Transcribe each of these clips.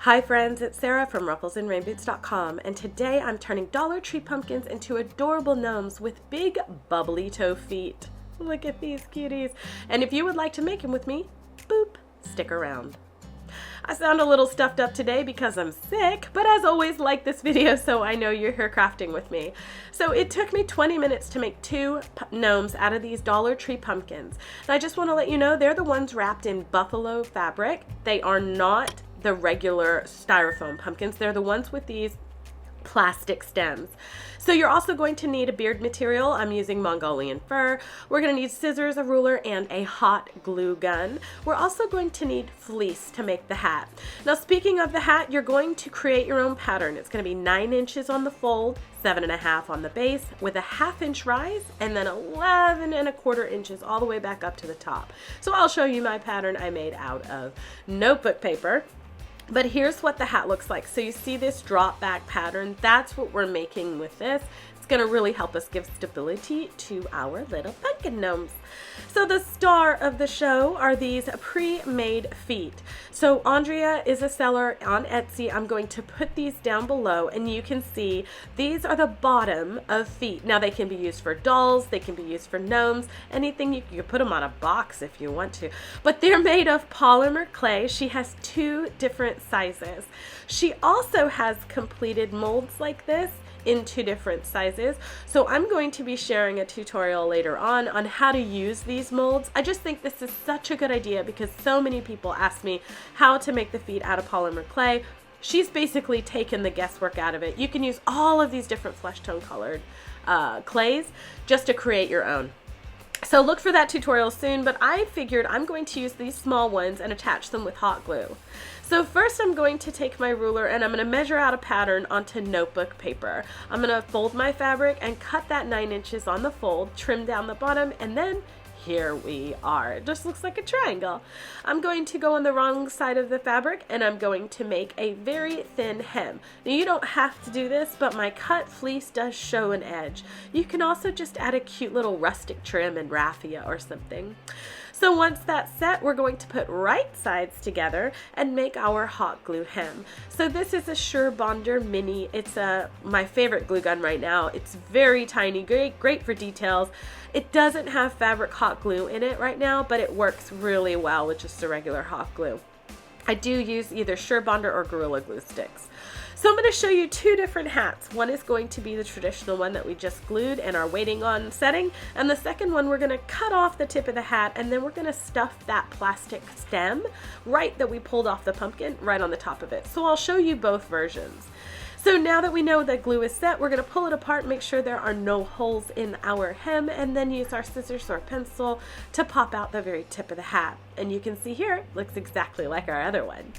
Hi friends, it's Sarah from rufflesandrainboots.com, and today I'm turning Dollar Tree pumpkins into adorable gnomes with big bubbly toe feet. Look at these cuties. And if you would like to make them with me, boop, stick around. I sound a little stuffed up today because I'm sick, but as always, like this video so I know you're here crafting with me. So it took me 20 minutes to make two gnomes out of these Dollar Tree pumpkins. And I just want to let you know they're the ones wrapped in buffalo fabric. They are not the regular styrofoam pumpkins. They're the ones with these plastic stems. So you're also going to need a beard material. I'm using Mongolian fur. We're going to need scissors, a ruler, and a hot glue gun. We're also going to need fleece to make the hat. Now, speaking of the hat, you're going to create your own pattern. It's going to be 9 inches on the fold, 7.5 on the base, with a 1/2 inch rise, and then 11.25 inches all the way back up to the top. So I'll show you my pattern I made out of notebook paper. But here's what the hat looks like. So you see this drop back pattern. That's what we're making with this. It's going to really help us give stability to our little pumpkin gnomes. So the star of the show are these pre-made feet. So Andrea is a seller on Etsy. I'm going to put these down below, and you can see these are the bottom of feet. Now they can be used for dolls, they can be used for gnomes, anything. You can put them on a box if you want to, but they're made of polymer clay. She has 2 different sizes. She also has completed molds like this in 2 different sizes. So I'm going to be sharing a tutorial later on how to use these molds. I just think this is such a good idea because so many people ask me how to make the feet out of polymer clay. She's basically taken the guesswork out of it. You can use all of these different flesh tone colored clays just to create your own. So look for that tutorial soon, but I figured I'm going to use these small ones and attach them with hot glue. So first I'm going to take my ruler and I'm going to measure out a pattern onto notebook paper. I'm going to fold my fabric and cut that 9 inches on the fold, trim down the bottom, and then here we are. It just looks like a triangle. I'm going to go on the wrong side of the fabric and I'm going to make a very thin hem. Now you don't have to do this, but my cut fleece does show an edge. You can also just add a cute little rustic trim and raffia or something. So once that's set, we're going to put right sides together and make our hot glue hem. So this is a Sure Bonder Mini. It's my favorite glue gun right now. It's very tiny, great for details. It doesn't have fabric hot glue in it right now, but it works really well with just a regular hot glue. I do use either Sure Bonder or Gorilla Glue sticks. So I'm going to show you 2 different hats. One is going to be the traditional one that we just glued and are waiting on setting. And the second one, we're going to cut off the tip of the hat and then we're going to stuff that plastic stem that we pulled off the pumpkin right on the top of it. So I'll show you both versions. So now that we know that glue is set, we're going to pull it apart, make sure there are no holes in our hem, and then use our scissors or pencil to pop out the very tip of the hat. And you can see here, it looks exactly like our other one.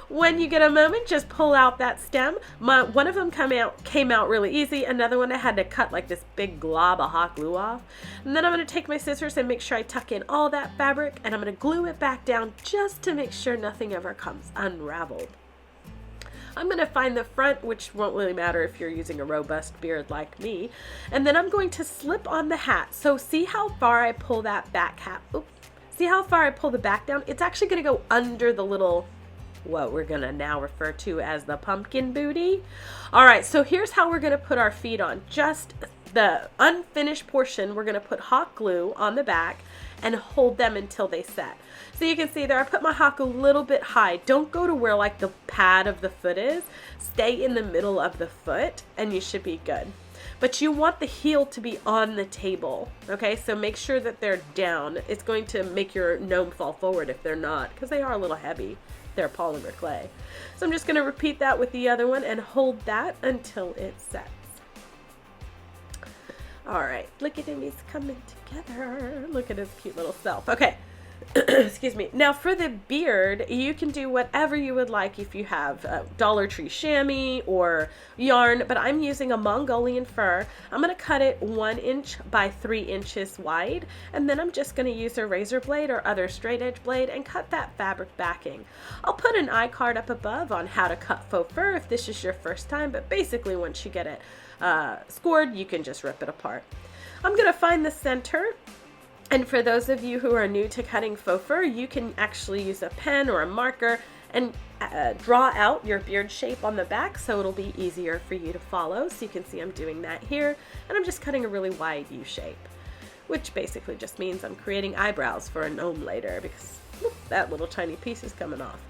When you get a moment, just pull out that stem. One of them came out really easy. Another one I had to cut like this big glob of hot glue off. And then I'm going to take my scissors and make sure I tuck in all that fabric, and I'm going to glue it back down just to make sure nothing ever comes unraveled. I'm going to find the front, which won't really matter if you're using a robust beard like me. And then I'm going to slip on the hat. So see how far I pull that back hat? Oops. See how far I pull the back down? It's actually going to go under the little, what we're going to now refer to as the pumpkin booty. All right, so here's how we're going to put our feet on. Just the unfinished portion, we're going to put hot glue on the back and hold them until they set. So you can see there, I put my hot glue a little bit high. Don't go to where like the pad of the foot is. Stay in the middle of the foot and you should be good. But you want the heel to be on the table, okay? So make sure that they're down. It's going to make your gnome fall forward if they're not, because they are a little heavy. They're polymer clay. So I'm just going to repeat that with the other one and hold that until it sets. All right, look at him, he's coming together. Look at his cute little self. Okay, excuse me. Now for the beard, you can do whatever you would like if you have Dollar Tree chamois or yarn, but I'm using a Mongolian fur. I'm going to cut it 1 inch by 3 inches wide, and then I'm just going to use a razor blade or other straight edge blade and cut that fabric backing. I'll put an iCard up above on how to cut faux fur if this is your first time, but basically once you get it scored, you can just rip it apart. I'm going to find the center And for those of you who are new to cutting faux fur, you can actually use a pen or a marker and draw out your beard shape on the back so it'll be easier for you to follow. So you can see I'm doing that here, and I'm just cutting a really wide U shape, which basically just means I'm creating eyebrows for a gnome later, because whoop, that little tiny piece is coming off.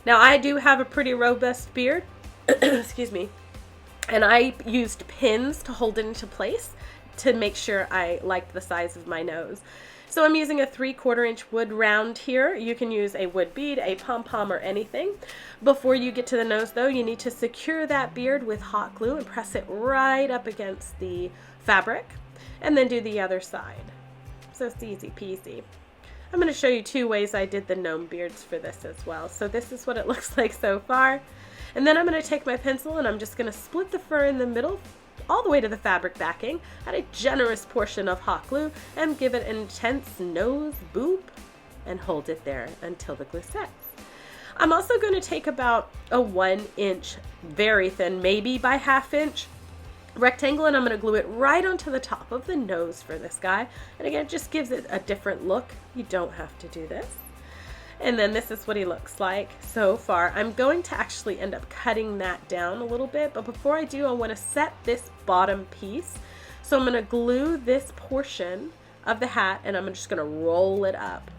Now I do have a pretty robust beard, excuse me, and I used pins to hold it into place to make sure I liked the size of my nose. So I'm using a 3/4 inch wood round here. You can use a wood bead, a pom-pom, or anything. Before you get to the nose though, you need to secure that beard with hot glue and press it right up against the fabric, and then do the other side. So it's easy peasy. I'm going to show you 2 ways I did the gnome beards for this as well. So this is what it looks like so far. And then I'm going to take my pencil and I'm just going to split the fur in the middle all the way to the fabric backing, add a generous portion of hot glue, and give it an intense nose boop and hold it there until the glue sets. I'm also going to take about a 1 inch, very thin, maybe by 1/2 inch rectangle, and I'm going to glue it right onto the top of the nose for this guy. And again, it just gives it a different look. You don't have to do this. And then this is what he looks like so far. I'm going to actually end up cutting that down a little bit, but before I do, I want to set this bottom piece. So I'm going to glue this portion of the hat, and I'm just going to roll it up,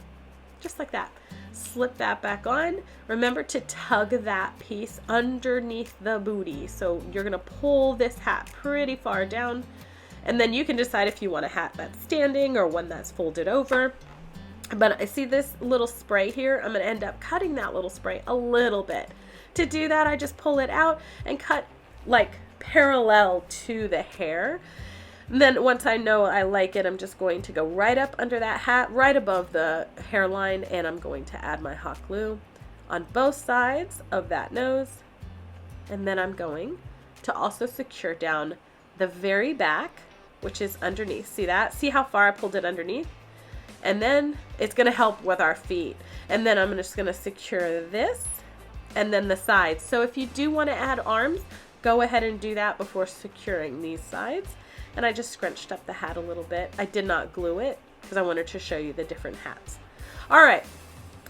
just like that. Slip that back on. Remember to tug that piece underneath the booty. So you're going to pull this hat pretty far down, and then you can decide if you want a hat that's standing or one that's folded over. But I see this little spray here. I'm going to end up cutting that little spray a little bit. To do that, I just pull it out and cut like parallel to the hair. And then once I know I like it, I'm just going to go right up under that hat, right above the hairline, and I'm going to add my hot glue on both sides of that nose. And then I'm going to also secure down the very back, which is underneath. See that? See how far I pulled it underneath? And then it's going to help with our feet. And then I'm just going to secure this and then the sides. So if you do want to add arms, go ahead and do that before securing these sides. And I just scrunched up the hat a little bit. I did not glue it because I wanted to show you the different hats. All right.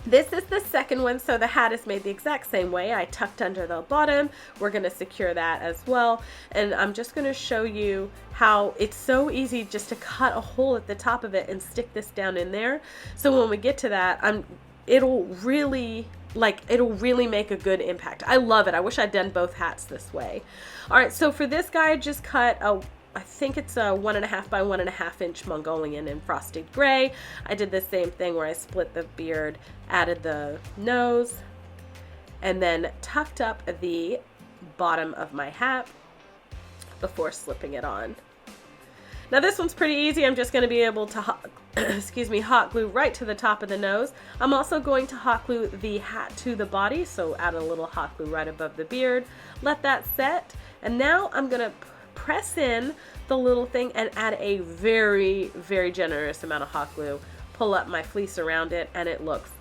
This is the second one, so the hat is made the exact same way. I tucked under the bottom. We're going to secure that as well. And I'm just going to show you how it's so easy just to cut a hole at the top of it and stick this down in there. So when we get to that, it'll really make a good impact. I love it. I wish I'd done both hats this way. All right, so for this guy, I just cut I think it's a 1.5 by 1.5 inch Mongolian in frosted gray. I did the same thing where I split the beard, added the nose, and then tucked up the bottom of my hat before slipping it on. Now this one's pretty easy. I'm just going to be able to hot glue right to the top of the nose. I'm also going to hot glue the hat to the body, so add a little hot glue right above the beard. Let that set, and now I'm going to press in the little thing and add a very, very generous amount of hot glue. Pull up my fleece around it, and it looks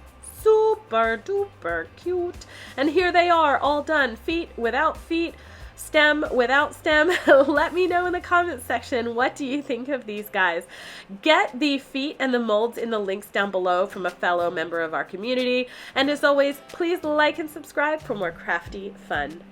super duper cute. And here they are, all done. Feet without feet, stem without stem. Let me know in the comments section, what do you think of these guys? Get the feet and the molds in the links down below from a fellow member of our community. And as always, please like and subscribe for more crafty, fun